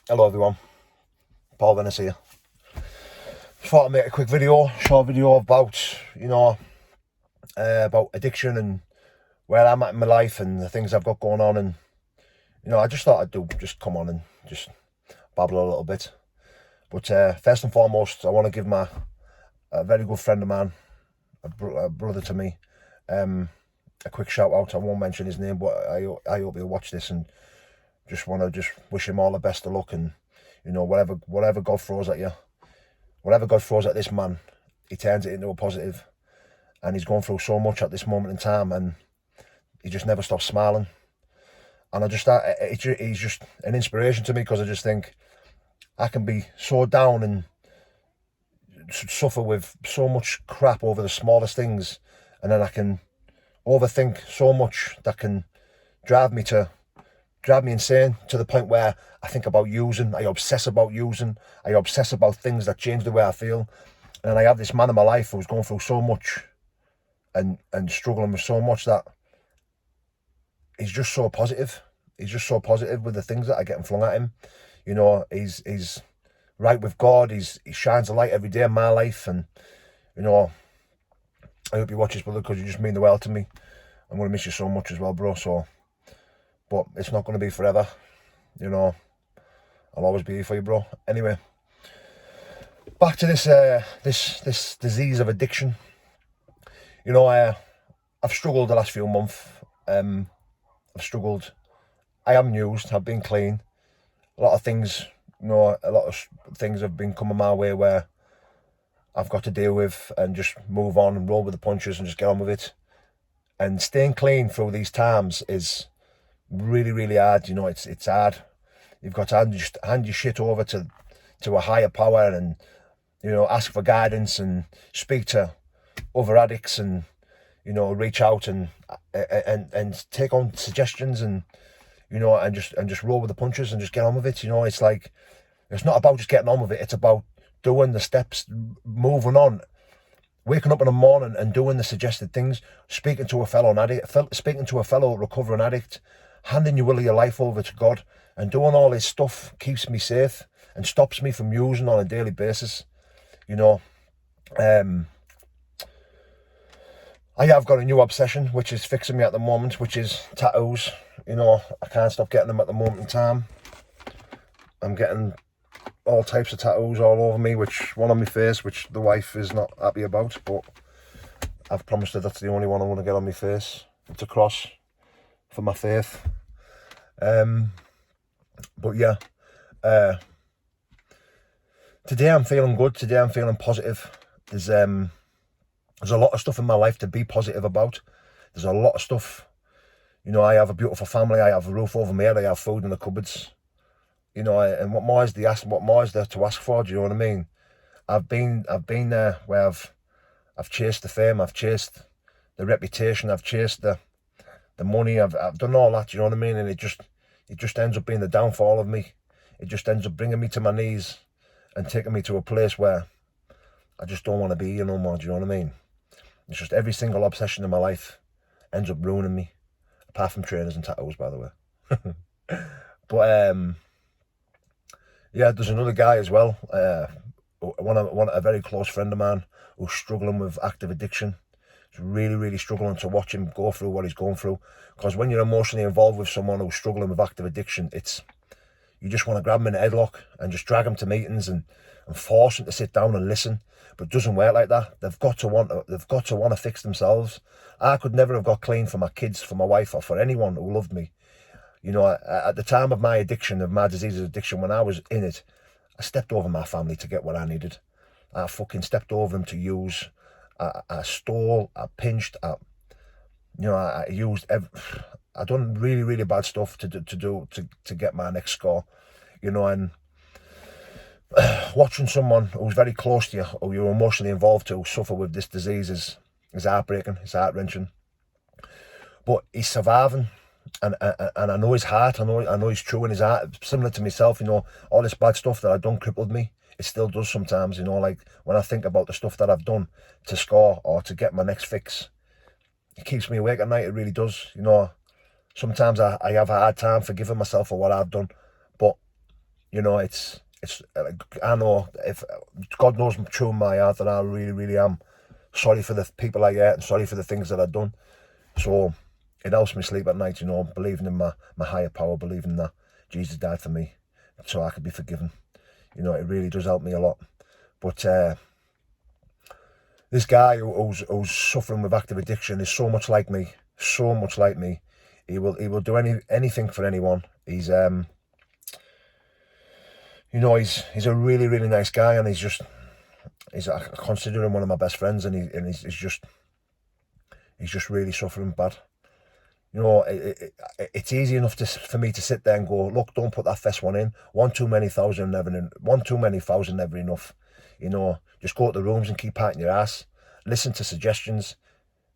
Hello everyone, Paul Venice here. Just thought I'd make a quick video, short video about, about addiction and where I'm at in my life and the things I've got going on. And, I just thought just come on and just babble a little bit. But first and foremost, I want to give a very good friend of mine, a brother to me, a quick shout out. I won't mention his name, but I hope he'll watch this, and just want to just wish him all the best of luck. And, whatever God throws at you, whatever God throws at this man, he turns it into a positive. And he's going through so much at this moment in time, and he just never stops smiling. And he's just an inspiration to me, because I just think I can be so down and suffer with so much crap over the smallest things, and then I can overthink so much that can drive me insane, to the point where I think about using, I obsess about things that change the way I feel. And I have this man in my life who's going through so much and struggling with so much, that he's just so positive. He's just so positive with the things that are getting flung at him. He's right with God. He shines a light every day in my life. And, I hope you watch this, brother, because you just mean the world to me. I'm going to miss you so much as well, bro. But it's not going to be forever. I'll always be here for you, bro. Anyway, back to this disease of addiction. I've struggled the last few months. I've struggled. I haven't used. I've been clean. A lot of things have been coming my way where I've got to deal with and just move on and roll with the punches and just get on with it. And staying clean through these times is really, really hard. It's hard. You've got to hand your shit over to a higher power, and ask for guidance and speak to other addicts, and reach out and take on suggestions, and and just roll with the punches and just get on with it. It's like, it's not about just getting on with it. It's about doing the steps, moving on, waking up in the morning and doing the suggested things, speaking to a fellow recovering addict, handing your will of your life over to God, and doing all this stuff keeps me safe and stops me from using on a daily basis. I have got a new obsession, which is fixing me at the moment, which is tattoos. I can't stop getting them at the moment in time. I'm getting all types of tattoos all over me, one on my face, which the wife is not happy about, but I've promised her that's the only one I want to get on my face. It's a cross for my faith. But yeah, today I'm feeling good. Today I'm feeling positive. There's a lot of stuff in my life to be positive about. There's a lot of stuff. I have a beautiful family. I have a roof over my head. I have food in the cupboards. And what more is there to ask for? Do you know what I mean? I've been there where I've chased the fame, I've chased the reputation, I've chased the money, I've done all that. Do you know what I mean? And it just ends up being the downfall of me. It just ends up bringing me to my knees and taking me to a place where I just don't want to be here no more. Do you know what I mean? It's just every single obsession in my life ends up ruining me, apart from trainers and tattoos, by the way. But yeah, there's another guy as well, a very close friend of mine, who's struggling with active addiction. It's really, really struggling to watch him go through what he's going through. Because when you're emotionally involved with someone who's struggling with active addiction, you just want to grab him in a headlock and just drag him to meetings and force him to sit down and listen. But it doesn't work like that. They've got to want to fix themselves. I could never have got clean for my kids, for my wife, or for anyone who loved me. At the time of my addiction, of my disease of addiction, when I was in it, I stepped over my family to get what I needed. I fucking stepped over them to use. I stole, I pinched, I used, I done really, really bad stuff to get my next score. And watching someone who's very close to you, who you're emotionally involved to, suffer with this disease is heartbreaking, it's heart-wrenching. But he's surviving. And I know his heart, I know he's true in his heart. Similar to myself, all this bad stuff that I've done crippled me. It still does sometimes, like when I think about the stuff that I've done to score or to get my next fix, it keeps me awake at night. It really does. Sometimes I have a hard time forgiving myself for what I've done, but You know, I know, if God knows true in my heart that I really, really am sorry for the people I hurt and sorry for the things that I've done. So it helps me sleep at night, you know, believing in my higher power, believing that Jesus died for me so I could be forgiven. You know, it really does help me a lot. But this guy who's suffering with active addiction is so much like me, so much like me. He will do anything for anyone. He's you know, he's a really, really nice guy, and I consider him one of my best friends, and he's just really suffering bad. You know, it's easy enough for me to sit there and go, look, don't put that first one in. One too many thousand, never enough. You know, just go to the rooms and keep patting your ass. Listen to suggestions.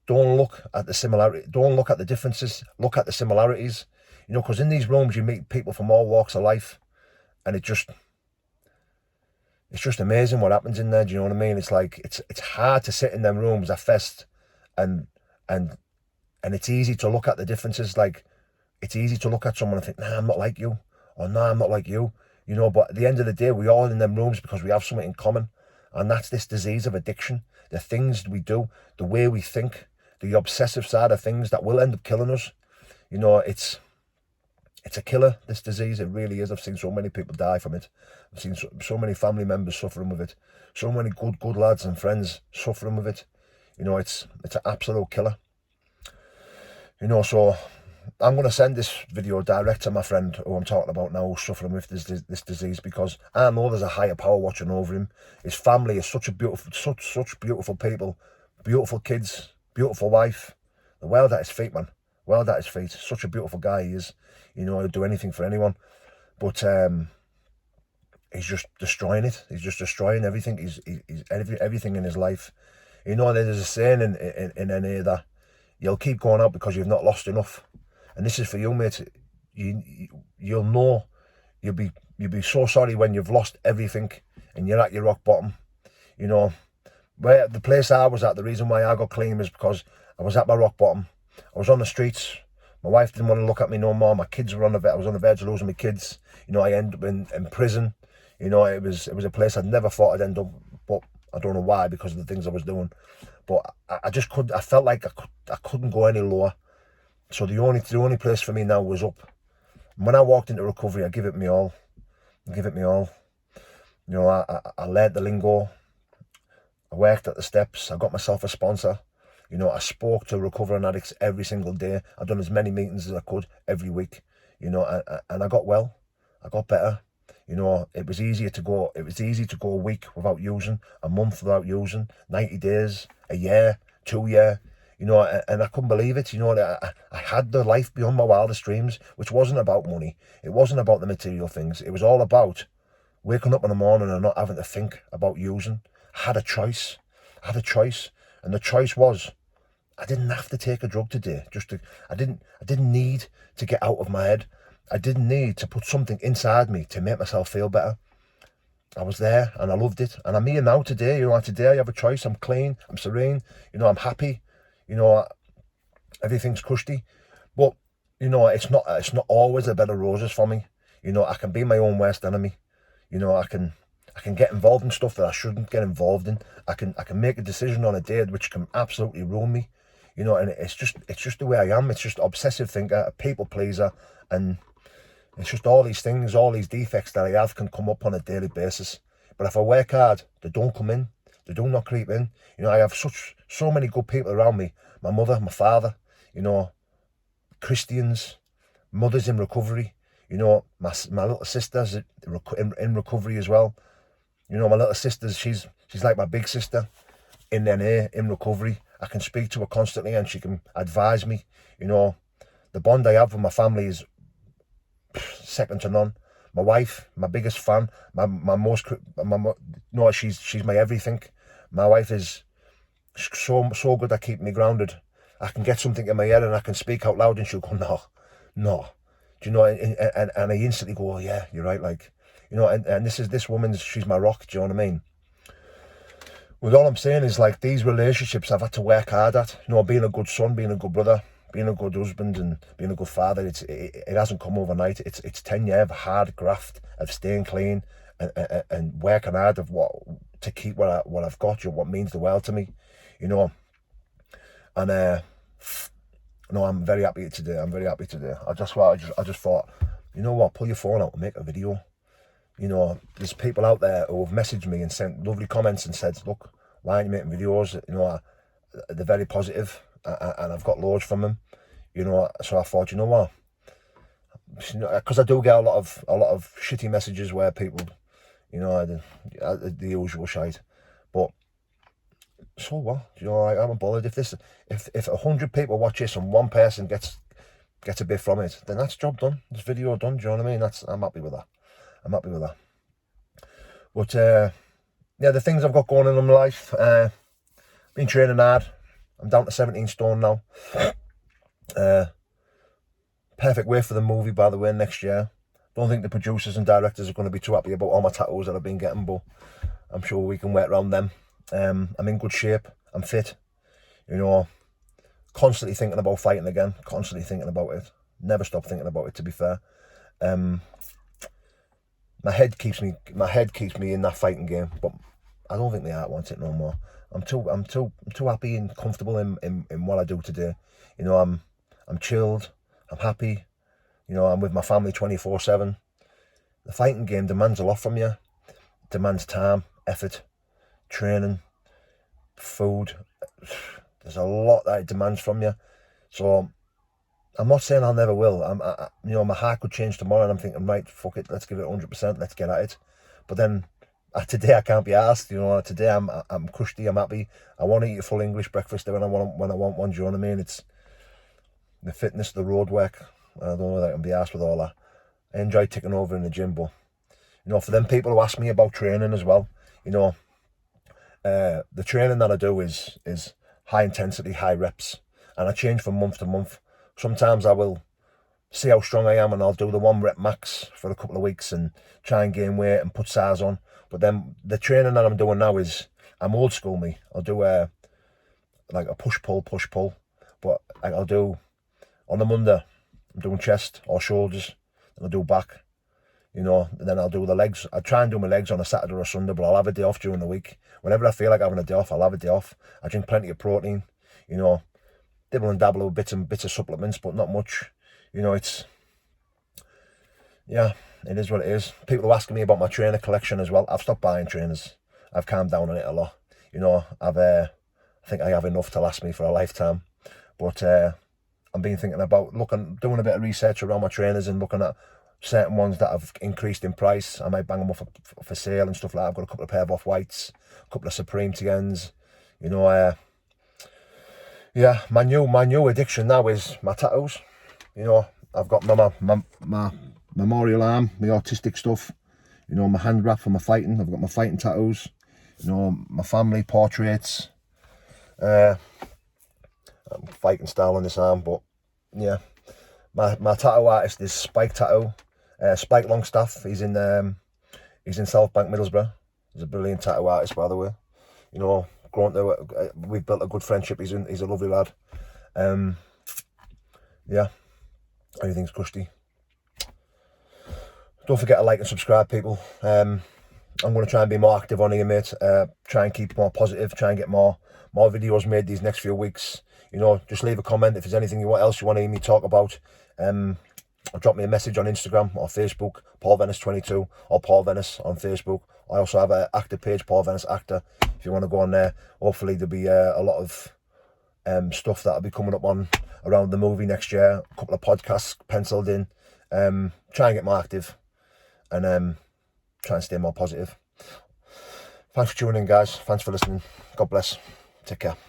Don't look at the similarity. Don't look at the differences. Look at the similarities. You know, because in these rooms you meet people from all walks of life, and it's just amazing what happens in there. Do you know what I mean? It's like it's hard to sit in them rooms at first, and it's easy to look at the differences. Like, it's easy to look at someone and think, nah, I'm not like you, or nah, I'm not like you. You know, but at the end of the day, we all in them rooms because we have something in common, and that's this disease of addiction. The things we do, the way we think, the obsessive side of things that will end up killing us. You know, it's a killer, this disease. It really is. I've seen so many people die from it. I've seen so many family members suffering with it. So many good lads and friends suffering with it. You know, it's an absolute killer. You know, so I'm going to send this video direct to my friend who I'm talking about now, who's suffering with this disease, because I know there's a higher power watching over him. His family is such beautiful people, beautiful kids, beautiful wife. The world at his feet, man. World at his feet. Such a beautiful guy he is. You know, he'll do anything for anyone. But he's just destroying it. He's just destroying everything. He's everything in his life. You know, there's a saying in NA that you'll keep going out because you've not lost enough. And this is for you, mate. You'll know, you'll be so sorry when you've lost everything and you're at your rock bottom. You know, where the place I was at, the reason why I got clean is because I was at my rock bottom. I was on the streets. My wife didn't want to look at me no more. My kids were I was on the verge of losing my kids. You know, I ended up in prison. You know, it was a place I'd never thought I'd end up, but I don't know why, because of the things I was doing. But I just couldn't. I felt like I couldn't go any lower. So the only place for me now was up. And when I walked into recovery, I give it me all. You know, I learned the lingo. I worked at the steps. I got myself a sponsor. You know, I spoke to recovering addicts every single day. I've done as many meetings as I could every week. You know, and I got well. I got better. You know, it was easy to go a week without using, a month without using, 90 days, a year, 2 years. You know, and I couldn't believe it. You know, I had the life beyond my wildest dreams, which wasn't about money. It wasn't about the material things. It was all about waking up in the morning and not having to think about using. I had a choice. And the choice was, I didn't have to take a drug today. I didn't need to get out of my head. I didn't need to put something inside me to make myself feel better. I was there and I loved it. And I'm here now today. You know, today I have a choice. I'm clean. I'm serene. You know, I'm happy. You know, everything's cushy. But, you know, it's not always a bed of roses for me. You know, I can be my own worst enemy. You know, I can get involved in stuff that I shouldn't get involved in. I can make a decision on a day which can absolutely ruin me. You know, and it's just the way I am. It's just obsessive thinker, a people pleaser, and it's just all these things, all these defects that I have can come up on a daily basis. But if I work hard, they don't come in. They do not creep in. You know, I have so many good people around me. My mother, my father, you know, Christians, mothers in recovery. You know, my little sister's in recovery as well. You know, my little sister, she's like my big sister in NA, in recovery. I can speak to her constantly and she can advise me. You know, the bond I have with my family is second to none. My wife, my biggest fan, she's my everything. My wife is so good at keeping me grounded. I can get something in my head and I can speak out loud and she'll go, no. Do you know, and I instantly go, oh yeah, you're right, like, you know, and this woman, she's my rock, do you know what I mean? Well, all I'm saying is, like, these relationships I've had to work hard at, you know, being a good son, being a good brother, being a good husband and being a good father, it hasn't come overnight. It's 10 years of hard graft, of staying clean and working hard to keep what I've got, what means the world to me, you know. And no, I'm very happy today. I'm very happy today. I just thought, you know what, pull your phone out and make a video. You know, there's people out there who have messaged me and sent lovely comments and said, look, why aren't you making videos? You know, they're very positive, and I've got loads from them. You know, so I thought, you know what, because I do get a lot of shitty messages where people, you know, the usual shite. But so what? You know, I'm not bothered if 100 people watch this and one person gets a bit from it, then that's job done. This video done. Do you know what I mean? I'm happy with that. I'm happy with that. But yeah, the things I've got going on in my life. Been training hard. I'm down to 17 stone now. Perfect way for the movie, by the way, next year. Don't think the producers and directors are going to be too happy about all my tattoos that I've been getting, but I'm sure we can work around them. I'm in good shape. I'm fit. You know, constantly thinking about fighting again. Constantly thinking about it. Never stop thinking about it, to be fair. My head keeps me in that fighting game, but I don't think the heart wants it no more. I'm too happy and comfortable in what I do today. You know, I'm chilled. I'm happy. You know, I'm with my family 24/7. The fighting game demands a lot from you. It demands time, effort, training, food. There's a lot that it demands from you. So I'm not saying I never will. You know, my heart could change tomorrow, and I'm thinking, right, fuck it, let's give it 100%. Let's get at it. But then today I can't be asked. You know, today I'm cushy. I'm happy. I want to eat a full English breakfast when I want one. Do you know what I mean? It's the fitness, the road work. I don't know that I can be asked with all that. I enjoy taking over in the gym, but you know, for them people who ask me about training as well, you know, the training that I do is high intensity, high reps, and I change from month to month. Sometimes I will see how strong I am and I'll do the 1 rep max for a couple of weeks and try and gain weight and put size on. But then the training that I'm doing now is, I'm old school me. I'll do like a push-pull. But I'll do, on the Monday, I'm doing chest or shoulders, and I'll do back, you know, and then I'll do the legs. I try and do my legs on a Saturday or a Sunday, but I'll have a day off during the week. Whenever I feel like having a day off, I'll have a day off. I drink plenty of protein, you know, dibble and dabble with bits of supplements, but not much. You know, yeah, it is what it is. People are asking me about my trainer collection as well. I've stopped buying trainers. I've calmed down on it a lot. You know, I think I have enough to last me for a lifetime. But I've been thinking about doing a bit of research around my trainers and looking at certain ones that have increased in price. I might bang them up for sale and stuff like that. I've got a couple of pair of Off-Whites, a couple of Supreme Tiens. You know, yeah, my new addiction now is my tattoos. You know, I've got my memorial arm, my autistic stuff. You know, my hand wrap for my fighting. I've got my fighting tattoos. You know, my family portraits. I'm fighting style on this arm, but yeah, my tattoo artist is Spike Tattoo. Spike Longstaff. He's in South Bank, Middlesbrough. He's a brilliant tattoo artist, by the way. You know, we've built a good friendship. He's a lovely lad. Yeah, everything's cushy. Don't forget to like and subscribe, people. I'm going to try and be more active on here, mate. Try and keep more positive. Try and get more videos made these next few weeks. You know, just leave a comment if there's anything else you want to hear me talk about. Or drop me a message on Instagram or Facebook, Paul Venice 22 or Paul Venice on Facebook. I also have an actor page, Paul Venice Actor, if you want to go on there. Hopefully there'll be a lot of stuff that'll be coming up on around the movie next year. A couple of podcasts penciled in. Try and get more active and try and stay more positive. Thanks for tuning in, guys. Thanks for listening. God bless. Take care.